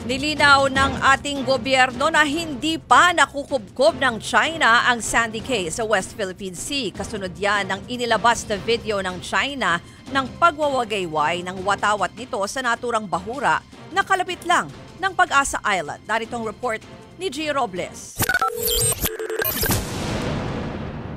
Nilinaw ng ating gobyerno na hindi pa nakukubkob ng China ang Sandy Cay sa West Philippine Sea. Kasunod yan ng inilabas na video ng China ng pagwawagayway ng watawat nito sa naturang bahura na kalapit lang ng Pag-asa Island. Naritong report ni G. Robles.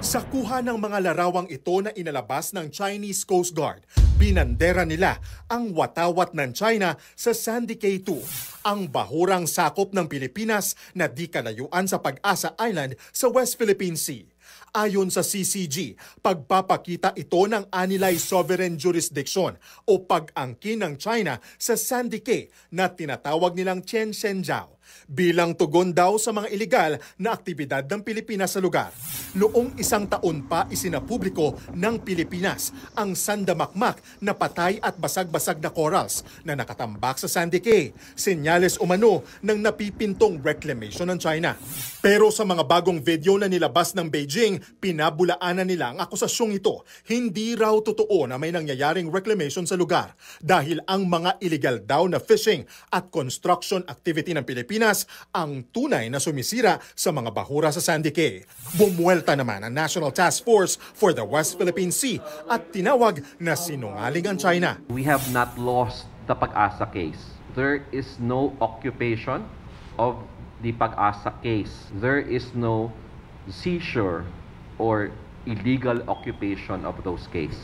Sa kuha ng mga larawang ito na inalabas ng Chinese Coast Guard, binandera nila ang watawat ng China sa Sandy Cay 2, ang bahurang sakop ng Pilipinas na di kalayuan sa Pag-asa Island sa West Philippine Sea. Ayon sa CCG, pagpapakita ito ng anilay sovereign jurisdiction o pag-angkin ng China sa Sandy Cay na tinatawag nilang Tianzhenzhou bilang tugon daw sa mga ilegal na aktibidad ng Pilipinas sa lugar. Noong 1 taon pa isinapubliko ng Pilipinas ang sandamakmak na patay at basag-basag na corals na nakatambak sa Sandy Cay, senyales umano ng napipintong reclamation ng China. Pero sa mga bagong video na nilabas ng Beijing, pinabulaanan nila ang akusasyong ito. Hindi raw totoo na may nangyayaring reclamation sa lugar dahil ang mga illegal daw na fishing at construction activity ng Pilipinas ang tunay na sumisira sa mga bahura sa Sandy Cay. Bumuelta naman ang National Task Force for the West Philippine Sea at tinawag na sinungaling ang China. We have not lost the Pag-asa case. There is no occupation of the Pag-asa case. There is no seizure or illegal occupation of those cases.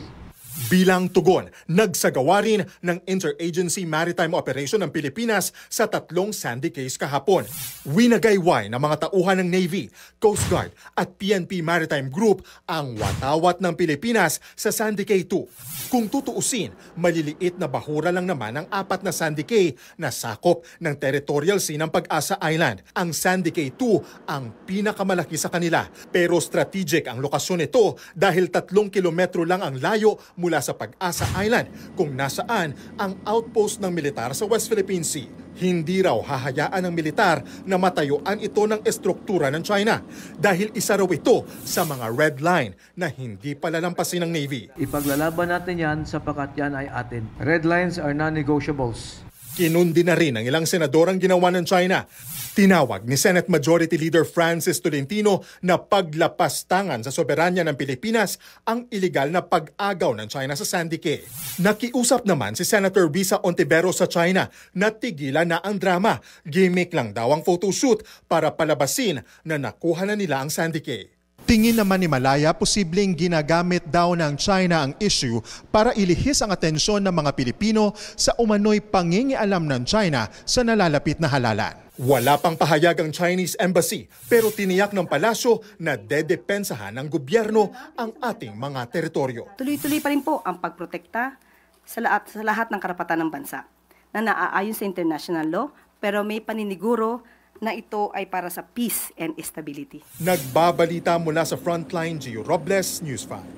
Bilang tugon, nagsagawa rin ng Interagency Maritime Operation ng Pilipinas sa 3 Sandy Cays kahapon. Winagayway ng mga tauhan ng Navy, Coast Guard at PNP Maritime Group ang watawat ng Pilipinas sa Sandy Cay 2. Kung tutuusin, maliliit na bahura lang naman ang 4 na Sandy Cay na sakop ng territorial sea ng Pag-asa Island. Ang Sandy Cay 2 ang pinakamalaki sa kanila, pero strategic ang lokasyon nito dahil 3 kilometro lang ang layo mula sa Pag-asa Island kung nasaan ang outpost ng militar sa West Philippine Sea. Hindi raw hahayaan ng militar na matayuan ito ng estruktura ng China dahil isa raw ito sa mga red line na hindi palalampasin ng Navy. Ipaglalaban natin yan sapagkat yan ay atin. Red lines are non-negotiables. Kinundi na rin ng ilang senador ang ginawa ng China. Tinawag ni Senate Majority Leader Francis Tolentino na paglapastangan sa soberanya ng Pilipinas ang iligal na pag-agaw ng China sa Sandy Cay. Nakiusap naman si Senator Risa Ontiveros sa China na tigilan na ang drama. Gimmick lang daw ang photoshoot para palabasin na nakuha na nila ang Sandy Cay. Tingin naman ni Malaya, posibleng ginagamit daw ng China ang issue para ilihis ang atensyon ng mga Pilipino sa umano'y pangingialam ng China sa nalalapit na halalan. Wala pang pahayag ang Chinese Embassy pero tiniyak ng palasyo na dedepensahan ng gobyerno ang ating mga teritoryo. Tuloy-tuloy pa rin po ang pagprotekta sa lahat ng karapatan ng bansa na naaayon sa international law pero may paniniguro na ito ay para sa peace and stability. Nagbabalita mula sa Frontline, Gio Robles, News 5.